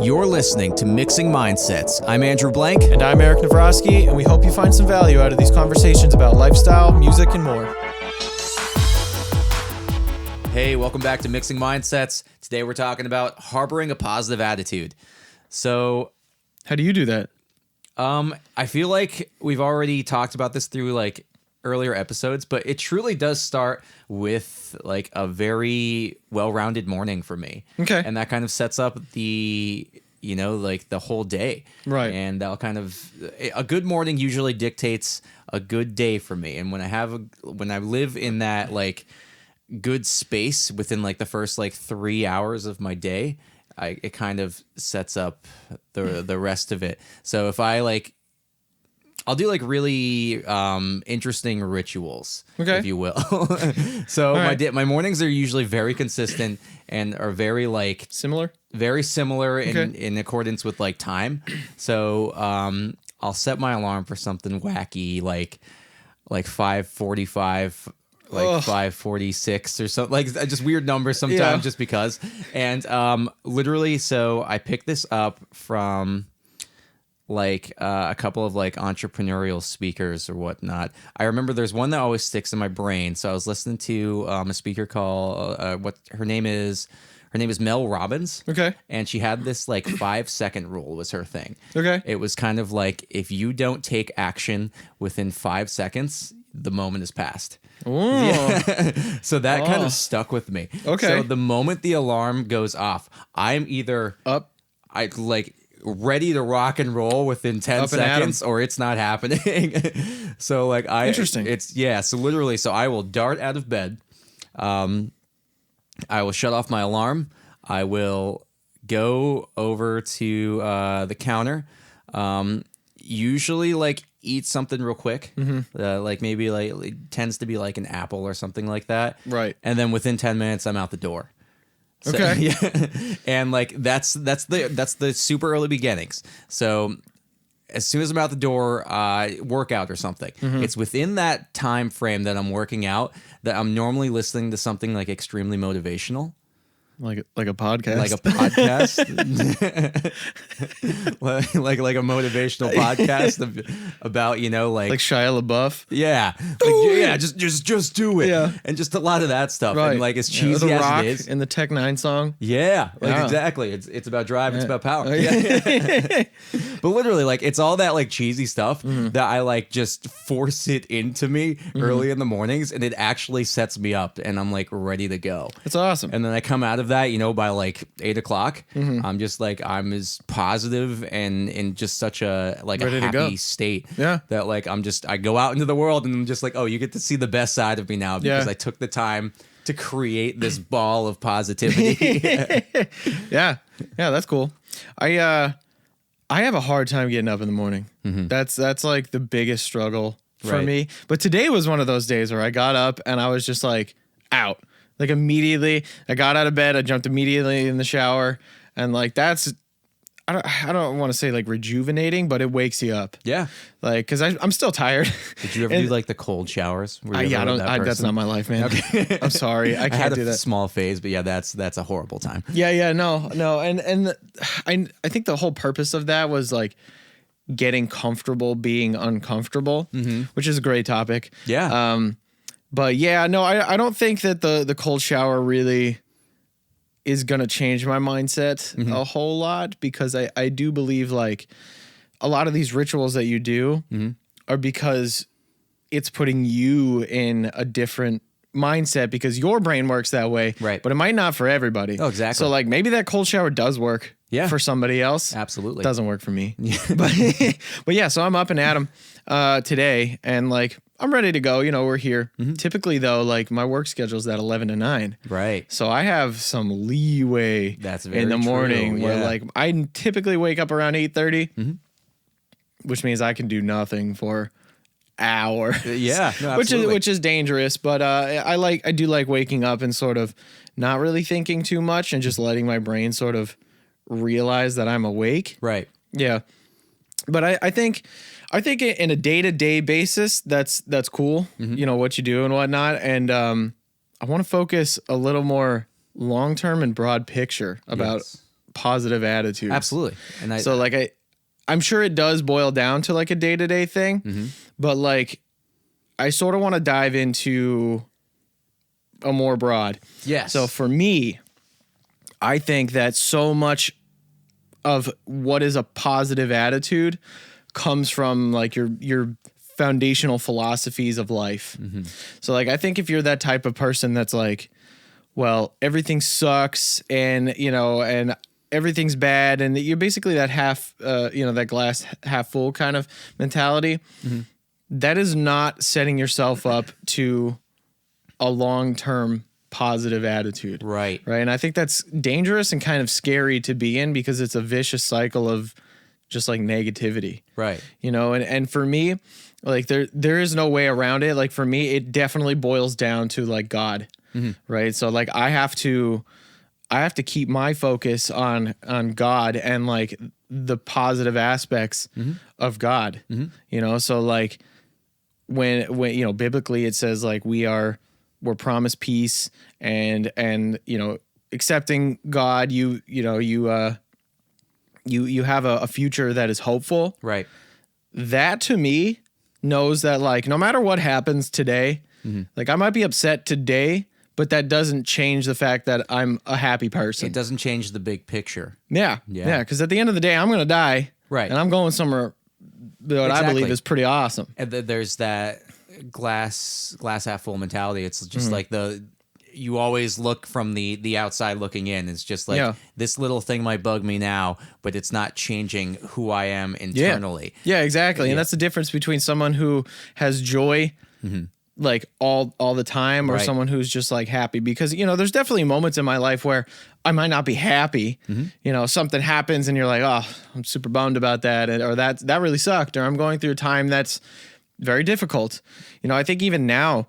You're listening to Mixing Mindsets. I'm Andrew Blank. And I'm Eric Navrosky, and we hope you find some value out of these conversations about lifestyle, music, and more. Hey, welcome back to Mixing Mindsets. Today we're talking about harboring a positive attitude. So, how do you do that? I feel like we've already talked about this through earlier episodes, but it truly does start with a very well-rounded morning for me. Okay. And that kind of sets up the whole day. Right. And a good morning usually dictates a good day for me. And when I live in that good space within the first 3 hours of my day, it kind of sets up the rest of it. So if I'll do really interesting rituals, okay, if you will. So my mornings are usually very consistent and are very similar, very similar okay, in accordance with time. So I'll set my alarm for something wacky like 5:45. 5:46 or something, just weird numbers sometimes, just because. And literally, so I picked this up from a couple of entrepreneurial speakers or whatnot. I remember there's one that always sticks in my brain. So I was listening to a speaker called her name is Mel Robbins. Okay. And she had this 5-second rule was her thing. Okay. It was kind of if you don't take action within 5 seconds, the moment is past. Yeah. So that kind of stuck with me. Okay. So the moment the alarm goes off, I'm either up, ready to rock and roll within 10 seconds, or it's not happening. So interesting. So literally, so I will dart out of bed. I will shut off my alarm. I will go over to the counter. Usually eat something real quick. Mm-hmm. Maybe it tends to be an apple or something like that. Right. And then within 10 minutes, I'm out the door. So, okay. Yeah. And that's the super early beginnings. So as soon as I'm out the door, workout or something. Mm-hmm. It's within that time frame that I'm working out that I'm normally listening to something extremely motivational. Like a podcast. Like a podcast. like a motivational podcast about, like Shia LaBeouf. Yeah. Just do it. Yeah. And just a lot of that stuff. Right. And as cheesy the as Rock it is. In the Tech Nine song. Yeah. Yeah. Exactly. It's about drive, it's about power. Yeah. But literally, it's all that cheesy stuff that I just force it into me early in the mornings, and it actually sets me up, and I'm ready to go. It's awesome. And then I come out of that, by 8 o'clock, I'm just I'm as positive and in just such a ready a happy state. Yeah. That I go out into the world and I'm just oh, you get to see the best side of me now because I took the time to create this ball of positivity. Yeah, that's cool. I have a hard time getting up in the morning. Mm-hmm. That's the biggest struggle for me. But today was one of those days where I got up and I was just out. Immediately, I got out of bed. I jumped immediately in the shower, and that's I don't want to say rejuvenating, but it wakes you up. Yeah, because I'm still tired. Did you ever do the cold showers? That's not my life, man. Okay. I'm sorry, I can't do that. Small phase, but yeah, that's a horrible time. Yeah, no, and I think the whole purpose of that was getting comfortable being uncomfortable, which is a great topic. Yeah. But yeah, no, I don't think that the cold shower really is going to change my mindset a whole lot, because I do believe a lot of these rituals that you do are because it's putting you in a different mindset because your brain works that way. Right. But it might not for everybody. Oh, exactly. So maybe that cold shower does work for somebody else. Absolutely. Doesn't work for me. But yeah, so I'm up and at 'em today, and I'm ready to go. We're here. Mm-hmm. Typically, though, my work schedule's at 11 to 9. Right. So I have some leeway in the morning where I typically wake up around 8:30, which means I can do nothing for hour. Yeah, no, which is dangerous. But I do like waking up and sort of not really thinking too much and just letting my brain sort of realize that I'm awake. Right. Yeah. But I think in a day-to-day basis, that's cool. Mm-hmm. What you do and whatnot. And I want to focus a little more long-term and broad picture about positive attitude. Absolutely. And So like I'm sure it does boil down to like a day-to-day thing, but like I sort of want to dive into a more broad. yes. So for me, I think that so much of what is a positive attitude comes from like your foundational philosophies of life. So like I think if you're that type of person that's like, well, everything sucks and and everything's bad, and you're basically that half that glass half full kind of mentality, that is not setting yourself up to a long-term positive attitude. Right. And I think that's dangerous and kind of scary to be in because it's a vicious cycle of just like negativity. Right. And for me, like there is no way around it. Like for me, it definitely boils down to like God. Right. So like I have to keep my focus on God and like the positive aspects of God. So like when biblically it says like we're promised peace and accepting God, you have a future that is hopeful. Right. That to me knows that like no matter what happens today, like I might be upset today, but that doesn't change the fact that I'm a happy person. It doesn't change the big picture. Yeah. Because at the end of the day, I'm going to die. Right. And I'm going somewhere that I believe is pretty awesome. And there's that glass half full mentality. It's just like you always look from the outside looking in. It's just like this little thing might bug me now, but it's not changing who I am internally. Yeah, exactly. And that's the difference between someone who has joy like all the time or someone who's just like happy, because there's definitely moments in my life where I might not be happy. Something happens and you're like, oh, I'm super bummed about that, or that really sucked, or I'm going through a time that's very difficult. I think even now,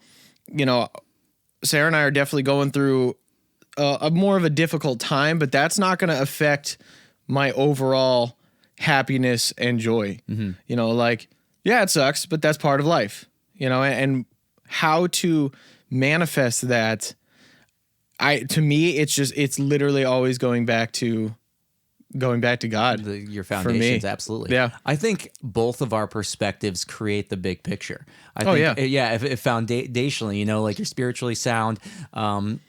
Sarah and I are definitely going through a more of a difficult time, but that's not going to affect my overall happiness and joy. Like, yeah, it sucks, but that's part of life, and how to manifest that. To me, it's literally always going back to God. Your foundations, absolutely. Yeah. I think both of our perspectives create the big picture. I think, if foundationally, like you're spiritually sound, on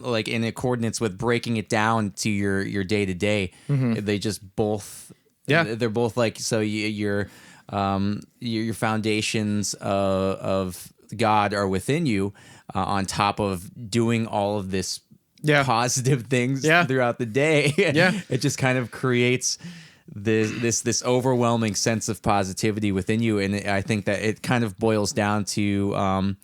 like in accordance with breaking it down to your day to day, they just both, they're both like, so your foundations of God are within you, on top of doing all of this positive things throughout the day. It just kind of creates this overwhelming sense of positivity within you, and I think that it kind of boils down to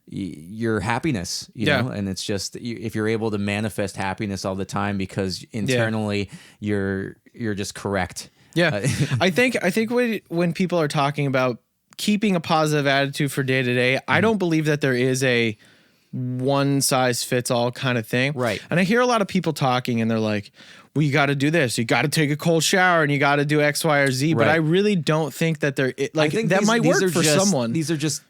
your happiness, know, and it's just if you're able to manifest happiness all the time because internally you're just correct. I think when people are talking about keeping a positive attitude for day to day, I don't believe that there is a one size fits all kind of thing. Right. And I hear a lot of people talking and they're like, well, you got to do this. You got to take a cold shower and you got to do X, Y, or Z. But I really don't think that that might work for someone. These are just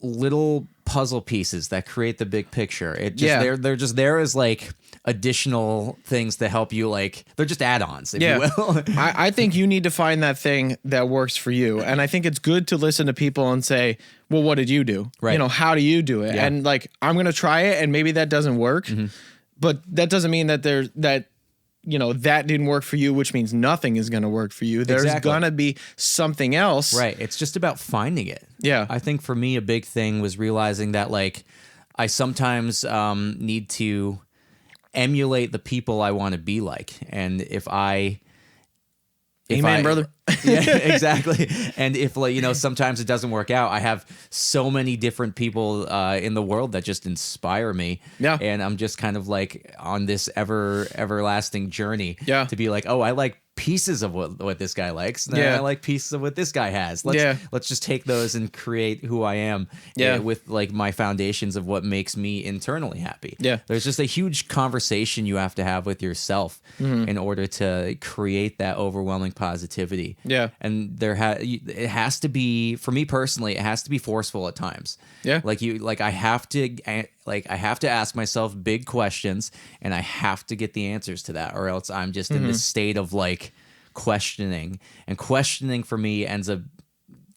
little puzzle pieces that create the big picture. They're just there as like additional things to help you, like they're just add-ons, if you will. I think you need to find that thing that works for you. And I think it's good to listen to people and say, well, what did you do? Right. How do you do it? Yeah. And like, I'm going to try it and maybe that doesn't work, but that doesn't mean that that didn't work for you, which means nothing is going to work for you. There's going to be something else. Right. It's just about finding it. Yeah. I think for me, a big thing was realizing that like I sometimes need to emulate the people I want to be like. And if Amen, brother. Yeah, exactly. And if sometimes it doesn't work out, I have so many different people in the world that just inspire me. Yeah. And I'm just kind of like on this everlasting journey to be like, oh, I like pieces of what this guy likes. And I like pieces of what this guy has. Let's just take those and create who I am with like my foundations of what makes me internally happy. Yeah. There's just a huge conversation you have to have with yourself in order to create that overwhelming positivity. Yeah. And it has to be, for me personally, it has to be forceful at times. Yeah. Like I have to like I have to ask myself big questions, and I have to get the answers to that, or else I'm just in this state of like questioning, and questioning for me ends up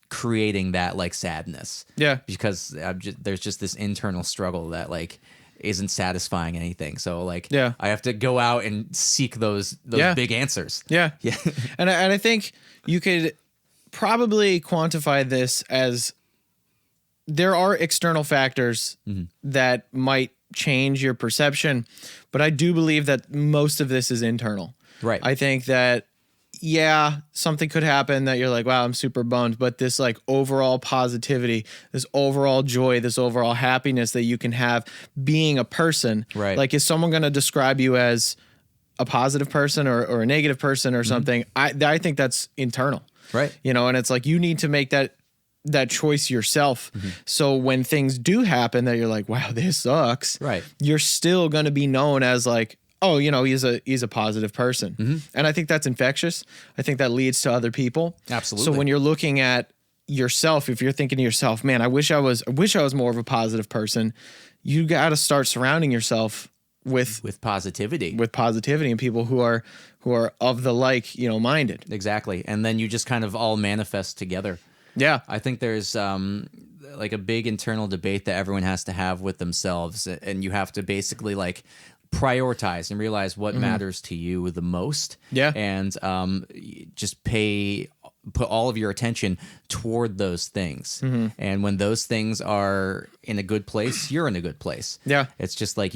creating that like sadness. Yeah. Because there's just this internal struggle that like isn't satisfying anything. So like, Yeah. I have to go out and seek those big answers. Yeah. Yeah. And I think you could probably quantify this as there are external factors that might change your perception, but I do believe that most of this is internal. Right. I think that, yeah, something could happen that you're like, wow, I'm super bummed, but this like overall positivity, this overall joy, this overall happiness that you can have being a person. Right. Like, is someone going to describe you as a positive person or a negative person or something? I think that's internal. Right. You know, and it's like you need to make that choice yourself. So when things do happen that you're like, wow, this sucks. Right. You're still going to be known as like, oh, you know, he's a positive person. And I think that's infectious. I think that leads to other people. Absolutely. So when you're looking at yourself, if you're thinking to yourself, man, I wish I was more of a positive person, you got to start surrounding yourself with positivity. And people who are of the like, you know, minded. Exactly. And then you just kind of all manifest together. Yeah. I think there's like a big internal debate that everyone has to have with themselves, and you have to basically like prioritize and realize what matters to you the most. Yeah. And just put all of your attention toward those things. And when those things are in a good place, you're in a good place. Yeah. It's just like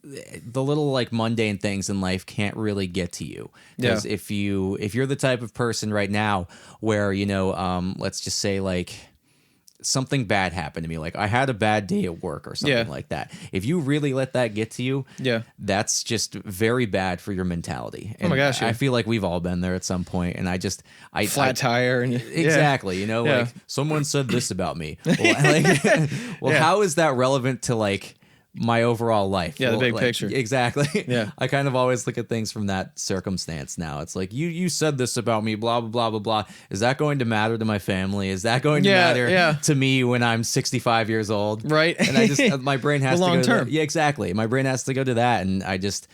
the little like mundane things in life can't really get to you. Because if you're the type of person right now where, you know, let's just say like something bad happened to me, like I had a bad day at work or something like that. If you really let that get to you, that's just very bad for your mentality. And oh my gosh, I feel like we've all been there at some point, and I flat tire and exactly, you know, like someone said this about me. Well, how is that relevant to like my overall life? Yeah, the big picture. Exactly. Yeah. I kind of always look at things from that circumstance now. It's like, you said this about me, blah, blah, blah, blah, blah. Is that going to matter to my family? Is that going to matter to me when I'm 65 years old? Right. And I just, my brain has to long go to term. that. Yeah, exactly. My brain has to go to that. And I'm just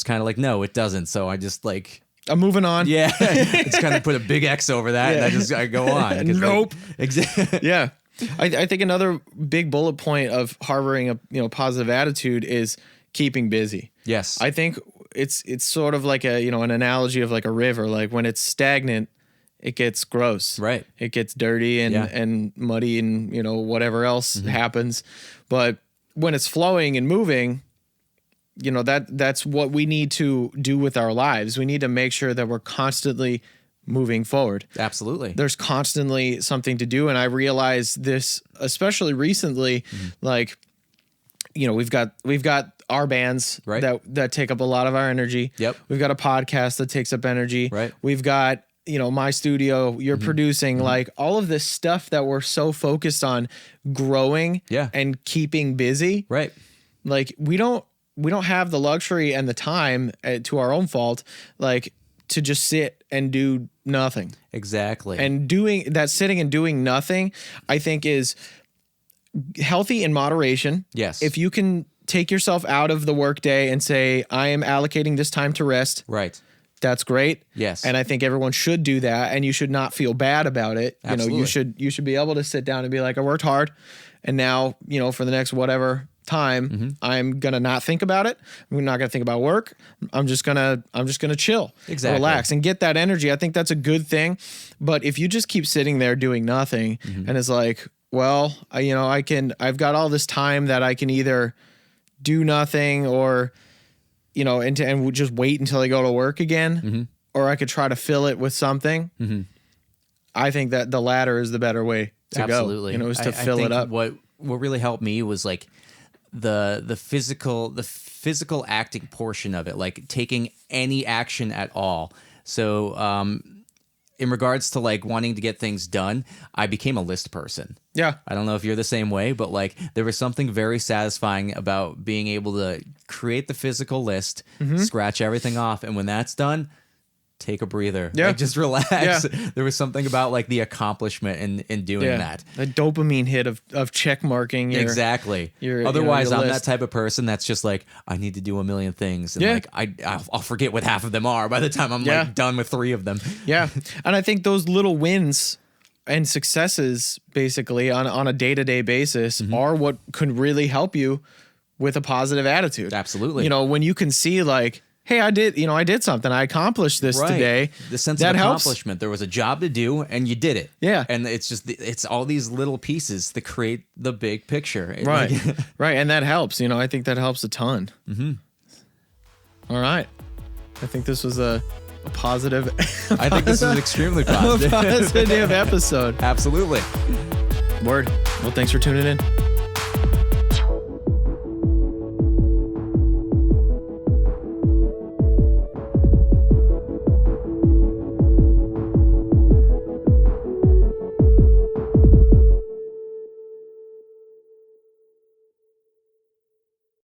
kind of like, no, it doesn't. So I just like, I'm moving on. yeah, it's kind of put a big X over that. And I go on. Nope. Exactly. Yeah. I think another big bullet point of harboring a positive attitude is keeping busy. Yes. I think it's sort of like an analogy of like a river. Like when it's stagnant, it gets gross. Right. It gets dirty and muddy and whatever else happens. But when it's flowing and moving, that's what we need to do with our lives. We need to make sure that we're constantly moving forward. Absolutely. There's constantly something to do. And I realized this, especially recently, like, we've got our bands that take up a lot of our energy. Yep. We've got a podcast that takes up energy. Right. We've got, my studio, you're producing, like all of this stuff that we're so focused on growing and keeping busy. Right. Like we don't have the luxury and the time, to our own fault, like to just sit and do nothing. Exactly. And doing that, sitting and doing nothing, I think is healthy in moderation. Yes. If you can take yourself out of the workday and say, I am allocating this time to rest. Right. That's great. Yes. And I think everyone should do that, and you should not feel bad about it. Absolutely. You should be able to sit down and be like, I worked hard, and now, for the next whatever time, I'm going to not think about it. I'm not going to think about work. I'm just going to chill, relax, and get that energy. I think that's a good thing. But if you just keep sitting there doing nothing and it's like, well, I've got all this time that I can either do nothing or, and just wait until I go to work again, or I could try to fill it with something. I think that the latter is the better way to Absolutely. go, is to fill it up. What really helped me was like the physical acting portion of it, like taking any action at all. So, in regards to like wanting to get things done, I became a list person. Yeah. I don't know if you're the same way, but like there was something very satisfying about being able to create the physical list, scratch everything off. And when that's done, take a breather. Yeah. Like, just relax. Yeah. There was something about like the accomplishment in doing that. The dopamine hit of check marking. Exactly. Otherwise, I'm that type of person that's just like, I need to do a million things. And like, I'll forget what half of them are by the time I'm like done with 3 of them. Yeah. And I think those little wins and successes basically on a day-to-day basis are what can really help you with a positive attitude. Absolutely. You know, when you can see like, hey, I did something. I accomplished this today. The sense that of helps. accomplishment. There was a job to do and you did it. Yeah. And it's all these little pieces that create the big picture. Right. Right. And that helps. You know, I think that helps a ton. All right. I think this was a positive. I think this is extremely positive. positive episode. Absolutely. Word. Well, thanks for tuning in.